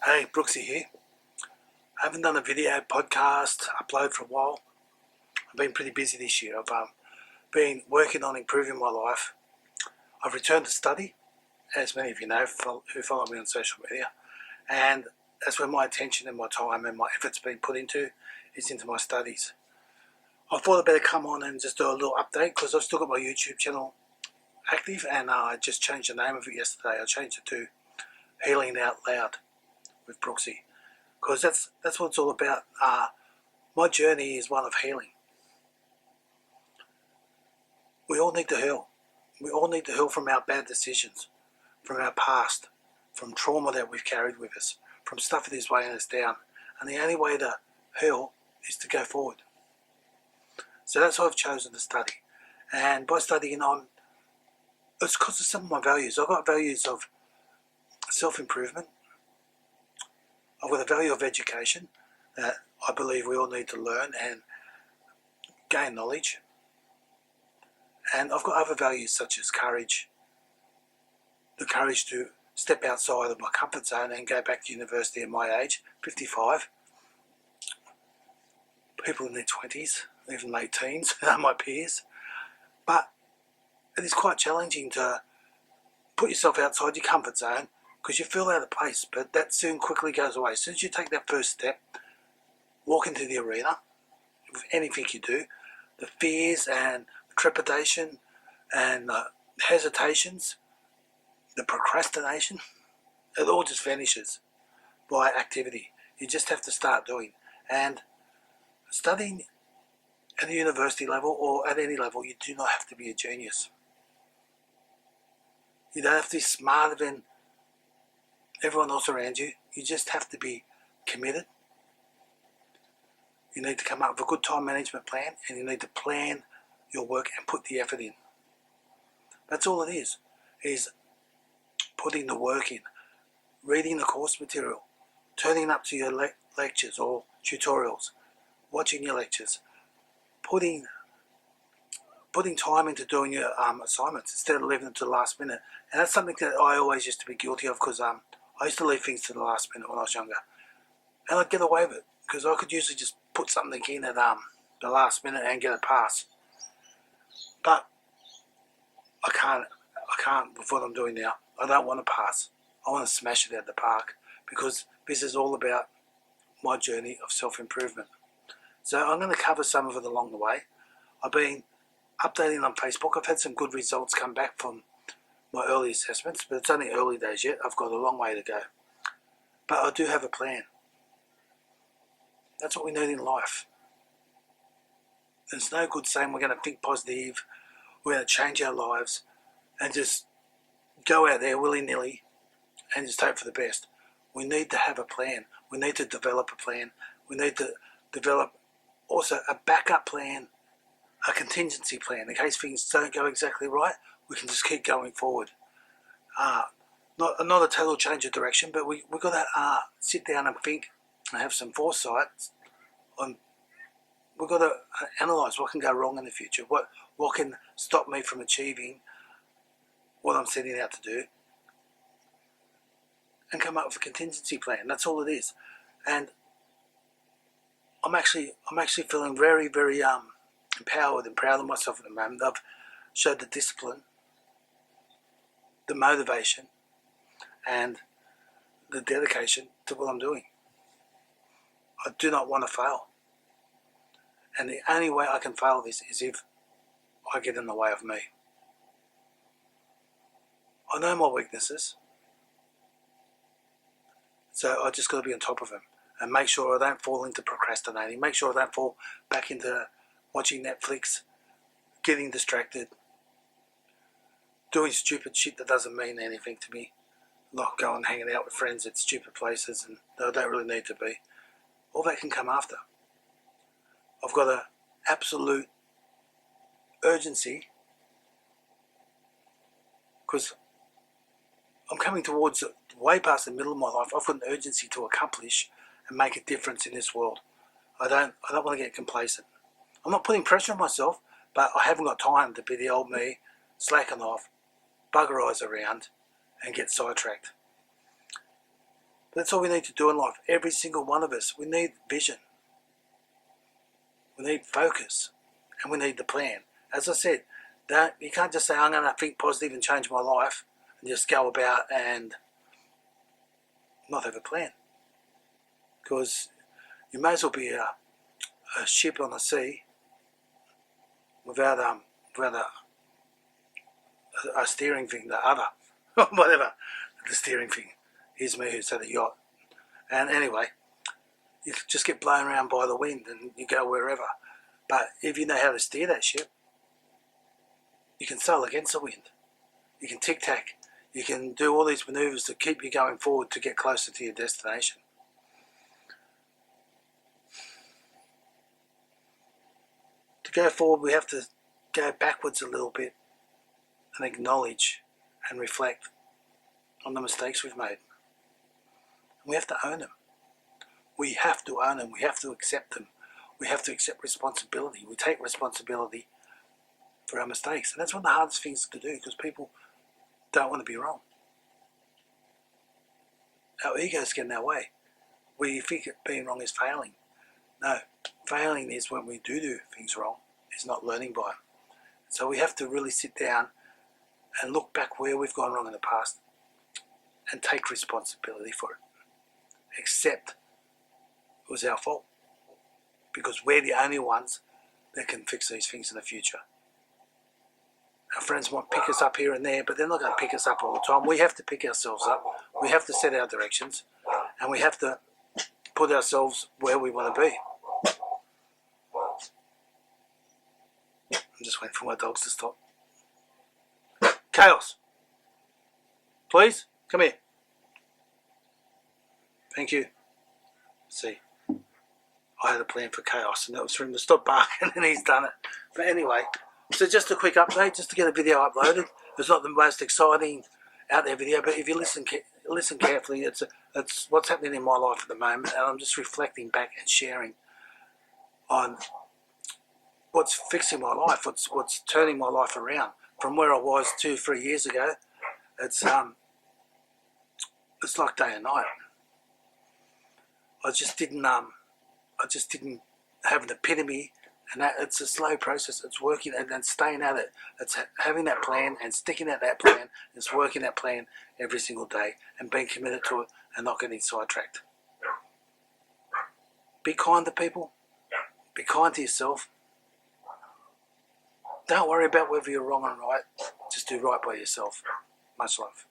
Hey, Brooksy here. I haven't done a video podcast upload for a while. I've been pretty busy this year. I've been working on improving my life. I've returned to study, as many of you know who follow me on social media, and that's where my attention and my time and my efforts been put into is into my studies. I thought I'd better come on and just do a little update because I've still got my YouTube channel active, and I just changed the name of it yesterday. I changed it to Healing Out Loud with Brooksy, because that's what it's all about. My journey is one of healing. We all need to heal. We all need to heal from our bad decisions, from our past, from trauma that we've carried with us, from stuff that is weighing us down. And the only way to heal is to go forward. So that's why I've chosen to study. And by studying on, it's because of some of my values. I've got values of self-improvement. I've got a value of education that I believe we all need to learn and gain knowledge. And I've got other values such as courage, the courage to step outside of my comfort zone and go back to university at my age, 55. People in their 20s, even late teens, are my peers. But it is quite challenging to put yourself outside your comfort zone because you feel out of place, but that soon quickly goes away. As soon as you take that first step, walk into the arena, with anything you do, the fears and trepidation and hesitations, the procrastination, it all just vanishes by activity. You just have to start doing. And studying at the university level or at any level, you do not have to be a genius. You don't have to be smarter than everyone else around you. You just have to be committed. You need to come up with a good time management plan, and you need to plan your work and put the effort in. That's all it is putting the work in, reading the course material, turning up to your lectures or tutorials, watching your lectures, putting time into doing your assignments instead of leaving them to the last minute. And that's something that I always used to be guilty of because I used to leave things to the last minute when I was younger. And I'd get away with it because I could usually just put something in at the last minute and get a pass. But I can't with what I'm doing now. I don't want to pass. I want to smash it out the park because this is all about my journey of self-improvement. So I'm going to cover some of it along the way. I've been updating on Facebook. I've had some good results come back from my early assessments, but it's only early days yet. I've got a long way to go. But I do have a plan. That's what we need in life. It's no good saying we're going to think positive, we're going to change our lives, and just go out there willy-nilly and just hope for the best. We need to have a plan. We need to develop a plan. We need to develop also a backup plan, a contingency plan. In case things don't go exactly right, we can just keep going forward. Not a total change of direction, but we've got to sit down and think and have some foresight on. We've got to analyse what can go wrong in the future, what can stop me from achieving what I'm setting out to do, and come up with a contingency plan. That's all it is. And I'm actually feeling very, very empowered and proud of myself at the moment. I've showed the discipline, the motivation, and the dedication to what I'm doing. I do not want to fail. And the only way I can fail this is if I get in the way of me. I know my weaknesses, so I just got to be on top of them and make sure I don't fall into procrastinating, make sure I don't fall back into watching Netflix, getting distracted, doing stupid shit that doesn't mean anything to me, like going hanging out with friends at stupid places and I don't really need to be. All that can come after. I've got an absolute urgency because I'm coming towards way past the middle of my life. I've got an urgency to accomplish and make a difference in this world. I don't want to get complacent. I'm not putting pressure on myself, but I haven't got time to be the old me, slacking off, bugger eyes around and get sidetracked. But that's all we need to do in life. Every single one of us. We need vision. We need focus. And we need the plan. As I said, you can't just say, I'm going to think positive and change my life, and just go about and not have a plan. Because you may as well be a ship on the sea without a steering thing, the other, whatever, the steering thing. Here's me who's at a yacht. And anyway, you just get blown around by the wind and you go wherever. But if you know how to steer that ship, you can sail against the wind. You can tic-tac. You can do all these maneuvers to keep you going forward to get closer to your destination. To go forward, we have to go backwards a little bit and acknowledge and reflect on the mistakes we've made. We have to own them. We have to own them. We have to accept them. We have to accept responsibility. We take responsibility for our mistakes. And that's one of the hardest things to do, because people don't want to be wrong. Our egos get in our way. We think being wrong is failing. No, failing is when we do things wrong. It's not learning by them. So we have to really sit down and look back where we've gone wrong in the past and take responsibility for it. Accept it was our fault, because we're the only ones that can fix these things in the future. Our friends might pick us up here and there, but they're not going to pick us up all the time. We have to pick ourselves up. We have to set our directions, and we have to put ourselves where we want to be. I'm just waiting for my dogs to stop. Chaos! Please, come here. Thank you. See, I had a plan for Chaos, and that was for him to stop barking, and he's done it. But anyway, so just a quick update, just to get a video uploaded. It's not the most exciting out there video, but if you listen carefully, it's what's happening in my life at the moment, and I'm just reflecting back and sharing on what's fixing my life, what's turning my life around from where I was 2-3 years ago. It's like day and night. I just didn't have an epitome, and that it's a slow process. It's working and then staying at it. It's having that plan and sticking at that plan. It's working that plan every single day and being committed to it and not getting sidetracked. Be kind to people. Be kind to yourself. Don't worry about whether you're wrong or right. Just do right by yourself. Much love.